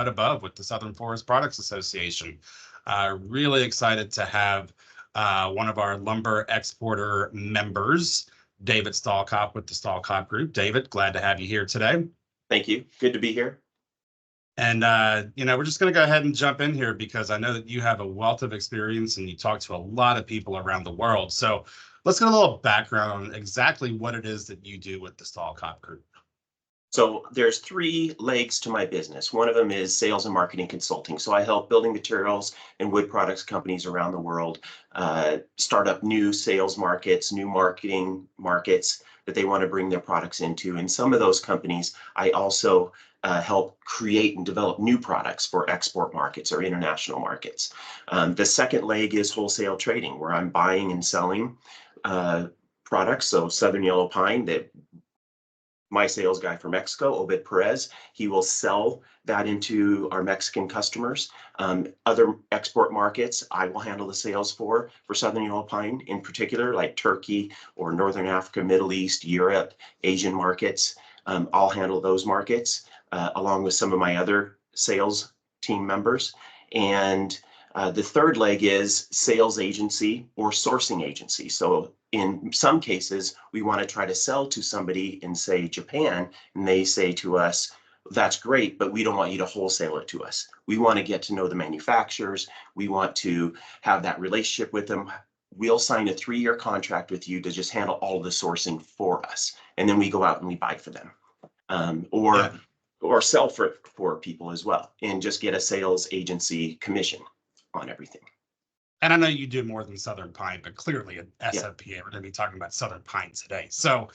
cut above with the Southern Forest Products Association. Really excited to have one of our lumber exporter members, David Stallcop with the Stallcop Group. David, glad to have you here today. Thank you. Good to be here. And, we're just going to go ahead and jump in here because I know that you have a wealth of experience and you talk to a lot of people around the world. So let's get a little background on exactly what it is that you do with the Stallcop Group. So there's 3 legs to my business. One of them is sales and marketing consulting. So I help building materials and wood products companies around the world start up new sales markets, new marketing markets that they want to bring their products into. And some of those companies, I also help create and develop new products for export markets or international markets. The second leg is wholesale trading, where I'm buying and selling products. So Southern Yellow Pine, that my sales guy for Mexico, Obed Perez, he will sell that into our Mexican customers. Other export markets, I will handle the sales for Southern Yellow Pine in particular, like Turkey or Northern Africa, Middle East, Europe, Asian markets. I'll handle those markets along with some of my other sales team members. And the third leg is sales agency or sourcing agency. So in some cases, we want to try to sell to somebody in, say, Japan, and they say to us, that's great, but we don't want you to wholesale it to us. We want to get to know the manufacturers. We want to have that relationship with them. We'll sign a 3-year contract with you to just handle all of the sourcing for us. And then we go out and we buy for them. Or sell for people as well, and just get a sales agency commission on everything. And I know you do more than Southern Pine, but clearly at SFPA, we're going to be talking about Southern Pine today. So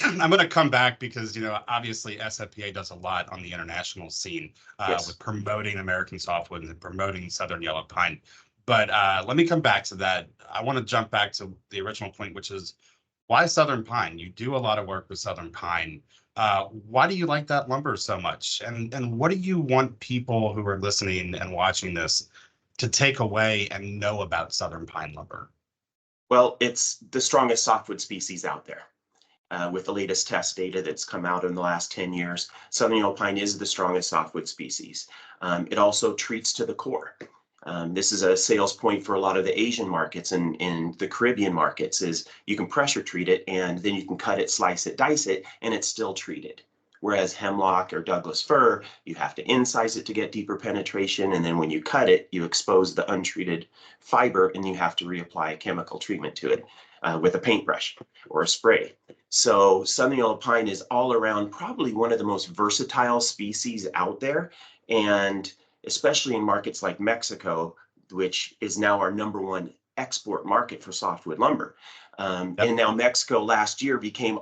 I'm going to come back because, obviously SFPA does a lot on the international scene with promoting American softwood and promoting Southern Yellow Pine. But let me come back to that. I want to jump back to the original point, which is why Southern Pine? You do a lot of work with Southern Pine. Why do you like that lumber so much? And what do you want people who are listening and watching this to take away and know about Southern Pine lumber? Well, it's the strongest softwood species out there. With the latest test data that's come out in the last 10 years, Southern Yellow Pine is the strongest softwood species. It also treats to the core. This is a sales point for a lot of the Asian markets and in the Caribbean markets is you can pressure treat it and then you can cut it, slice it, dice it, and it's still treated. Whereas hemlock or Douglas fir, you have to incise it to get deeper penetration. And then when you cut it, you expose the untreated fiber and you have to reapply a chemical treatment to it with a paintbrush or a spray. So Southern Yellow Pine is all around probably one of the most versatile species out there. And especially in markets like Mexico, which is now our #1 export market for softwood lumber. And now Mexico last year became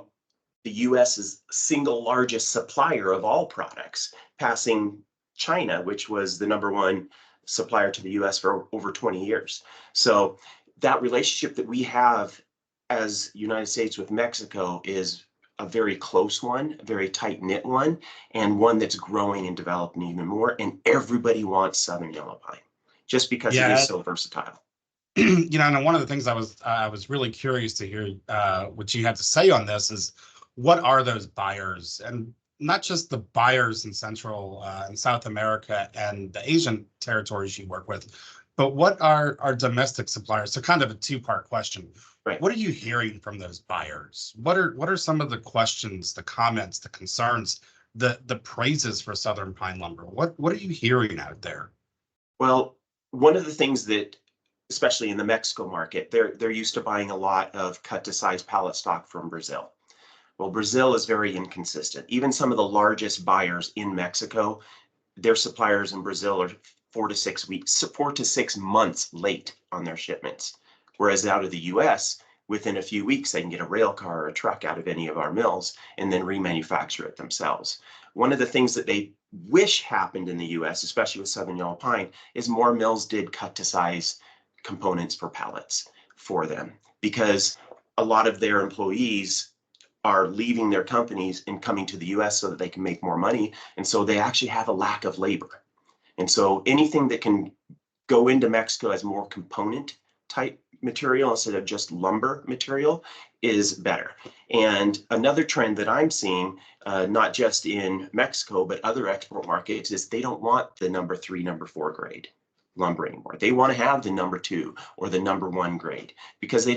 the US's single largest supplier of all products, passing China, which was the #1 supplier to the US for over 20 years. So that relationship that we have as United States with Mexico is a very close one, a very tight-knit one, and one that's growing and developing even more. And everybody wants Southern Yellow Pine just because it is so versatile. And one of the things I was really curious to hear what you had to say on this is, what are those buyers? And not just the buyers in Central and South America and the Asian territories you work with, but what are our domestic suppliers? So kind of a 2-part question. Right. What are you hearing from those buyers? What are some of the questions, the comments, the concerns, the praises for Southern Pine lumber? What are you hearing out there? Well, one of the things that, especially in the Mexico market, they're used to buying a lot of cut to size pallet stock from Brazil. Well, Brazil is very inconsistent. Even some of the largest buyers in Mexico, their suppliers in Brazil are 4 to 6 months late on their shipments. Whereas out of the US, within a few weeks, they can get a rail car or a truck out of any of our mills and then remanufacture it themselves. One of the things that they wish happened in the US, especially with Southern Yellow Pine, is more mills did cut to size components for pallets for them, because a lot of their employees are leaving their companies and coming to the US so that they can make more money. And so they actually have a lack of labor. And so anything that can go into Mexico as more component type material instead of just lumber material is better. And another trend that I'm seeing, not just in Mexico, but other export markets, is they don't want the number 3, number 4 grade lumber anymore. They want to have the number 2 or the number 1 grade because they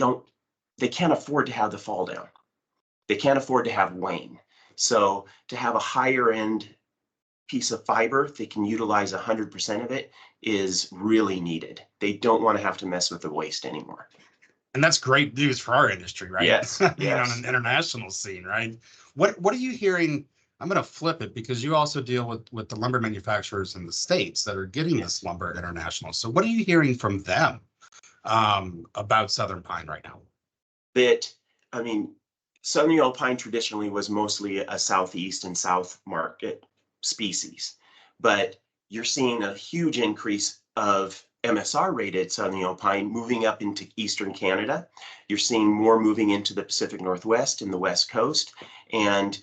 can't afford to have the fall down. They can't afford to have wane. So to have a higher end piece of fiber, they can utilize 100% of it, is really needed. They don't want to have to mess with the waste anymore. And that's great news for our industry, right? Yes, On yes. an international scene, right? What are you hearing? I'm going to flip it because you also deal with the lumber manufacturers in the States that are getting this lumber international. So what are you hearing from them about Southern Pine right now? That, I mean, Southern yellow pine traditionally was mostly a Southeast and South market species, but you're seeing a huge increase of MSR rated Southern yellow pine moving up into Eastern Canada. You're seeing more moving into the Pacific Northwest and the West Coast. And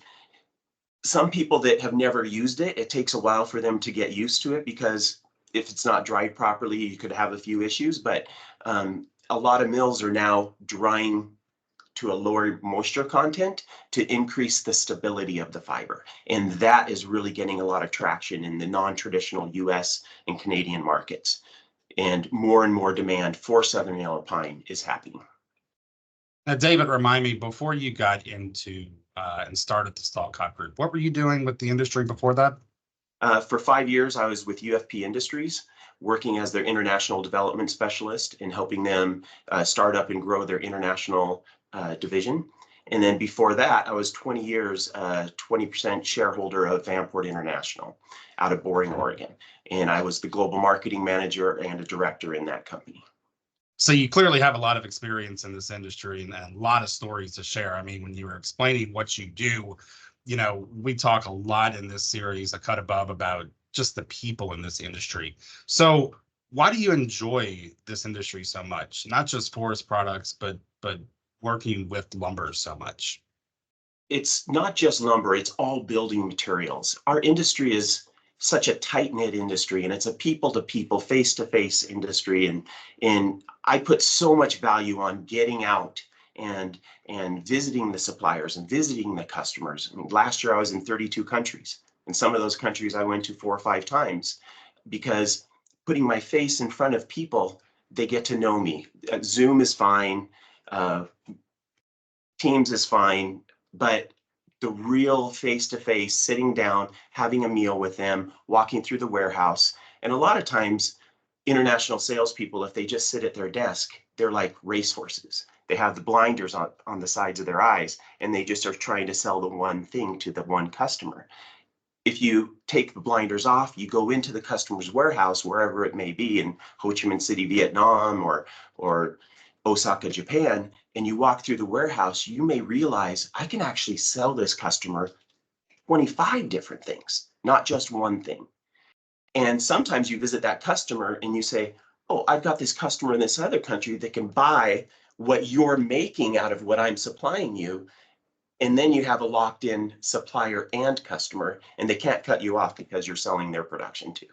some people that have never used it, it takes a while for them to get used to it because if it's not dried properly, you could have a few issues. But a lot of mills are now drying to a lower moisture content to increase the stability of the fiber. And that is really getting a lot of traction in the non-traditional US and Canadian markets. And more demand for Southern yellow pine is happening. Now, David, remind me, before you got into and started the Stallcop Group, what were you doing with the industry before that? For 5 years, I was with UFP Industries, working as their international development specialist and helping them start up and grow their international division. And then before that, I was 20 years, 20% shareholder of Vanport International out of Boring, Oregon. And I was the global marketing manager and a director in that company. So you clearly have a lot of experience in this industry and a lot of stories to share. I mean, when you were explaining what you do, we talk a lot in this series, A Cut Above, about just the people in this industry. So why do you enjoy this industry so much? Not just forest products, but working with lumber so much? It's not just lumber, it's all building materials. Our industry is such a tight-knit industry, and it's a people-to-people, face-to-face industry. And I put so much value on getting out and visiting the suppliers and visiting the customers. I mean, last year I was in 32 countries, and some of those countries I went to 4 or 5 times because putting my face in front of people, they get to know me. Zoom is fine, Teams is fine, but the real face-to-face, sitting down, having a meal with them, walking through the warehouse. And a lot of times, international salespeople, if they just sit at their desk, they're like racehorses. They have the blinders on the sides of their eyes, and they just are trying to sell the one thing to the one customer. If you take the blinders off, you go into the customer's warehouse, wherever it may be, in Ho Chi Minh City, Vietnam, or Osaka, Japan, and you walk through the warehouse, you may realize I can actually sell this customer 25 different things, not just one thing. And sometimes you visit that customer and you say, oh, I've got this customer in this other country that can buy what you're making out of what I'm supplying you. And then you have a locked in supplier and customer, and they can't cut you off because you're selling their production too.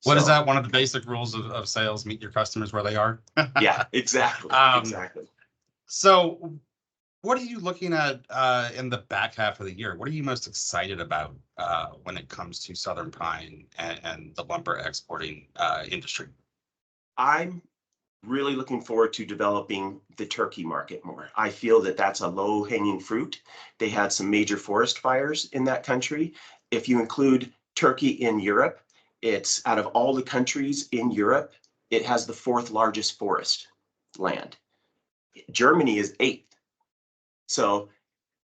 What is that? One of the basic rules of sales: meet your customers where they are. Yeah, exactly. Exactly. So what are you looking at in the back half of the year? What are you most excited about when it comes to Southern Pine and the lumber exporting industry? I'm really looking forward to developing the turkey market more. I feel that that's a low hanging fruit. They had some major forest fires in that country. If you include Turkey in Europe, it's out of all the countries in Europe, it has the 4th largest forest land. Germany is 8th. So,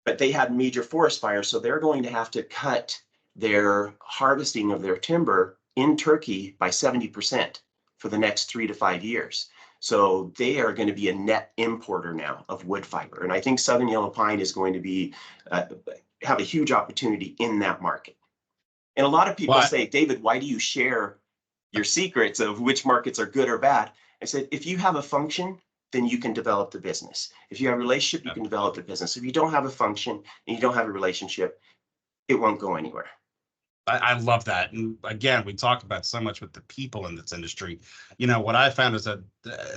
but they had major forest fires, so they're going to have to cut their harvesting of their timber in Turkey by 70% for the next 3 to 5 years. So they are going to be a net importer now of wood fiber. And I think Southern yellow pine is going to be have a huge opportunity in that market. And a lot of people say, David, why do you share your secrets of which markets are good or bad? I said, if you have a function, then you can develop the business. If you have a relationship, you can develop the business. If you don't have a function and you don't have a relationship, it won't go anywhere. I love that. And again, we talk about so much with the people in this industry. What I found is that,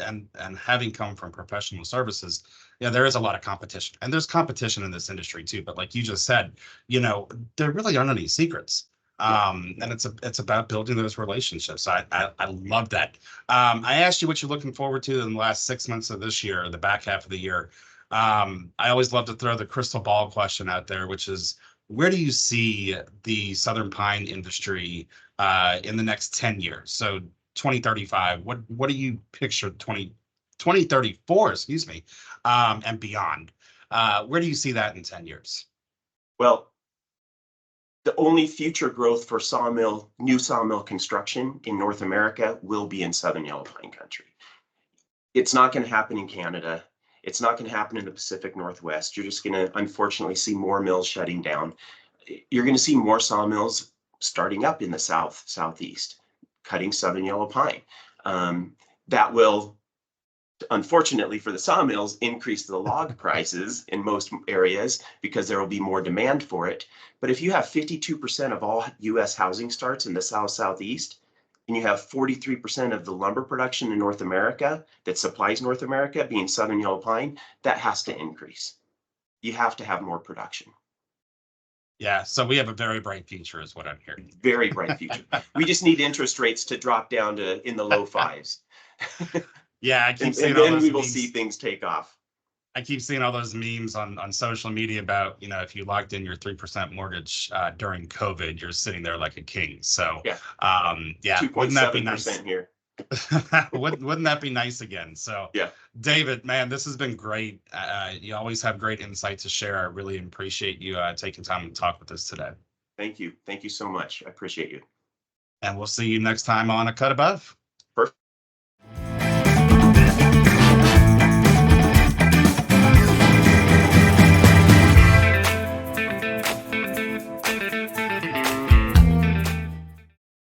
and having come from professional services, there is a lot of competition, and there's competition in this industry too. But like you just said, there really aren't any secrets. Yeah. And it's about building those relationships. I love that. I asked you what you're looking forward to in the last 6 months of this year, the back half of the year. I always love to throw the crystal ball question out there, which is, where do you see the Southern Pine industry in the next 10 years? So 2035, what do you picture 2034, excuse me, and beyond? Where do you see that in 10 years? Well, the only future growth for new sawmill construction in North America will be in Southern Yellow Pine country. It's not going to happen in Canada. It's not going to happen in the Pacific Northwest. You're just going to unfortunately see more mills shutting down. You're going to see more sawmills starting up in the southeast, cutting Southern Yellow Pine. That will, unfortunately for the sawmills, increase the log prices in most areas because there will be more demand for it. But if you have 52% of all US housing starts in the southeast, and you have 43% of the lumber production in North America that supplies North America being Southern Yellow Pine, that has to increase. You have to have more production. Yeah, so we have a very bright future is what I'm hearing. Very bright future. We just need interest rates to drop down to in the low fives. Yeah, I keep seeing and all then those we will memes. see things take off. I keep seeing all those memes on social media about, if you locked in your 3% mortgage during COVID, you're sitting there like a king. So, Yeah, wouldn't that be nice? 2.7% here. Wouldn't that be nice again? So, yeah, David, man, this has been great. You always have great insight to share. I really appreciate you taking time to talk with us today. thank you so much. I appreciate you. And we'll see you next time on A Cut Above.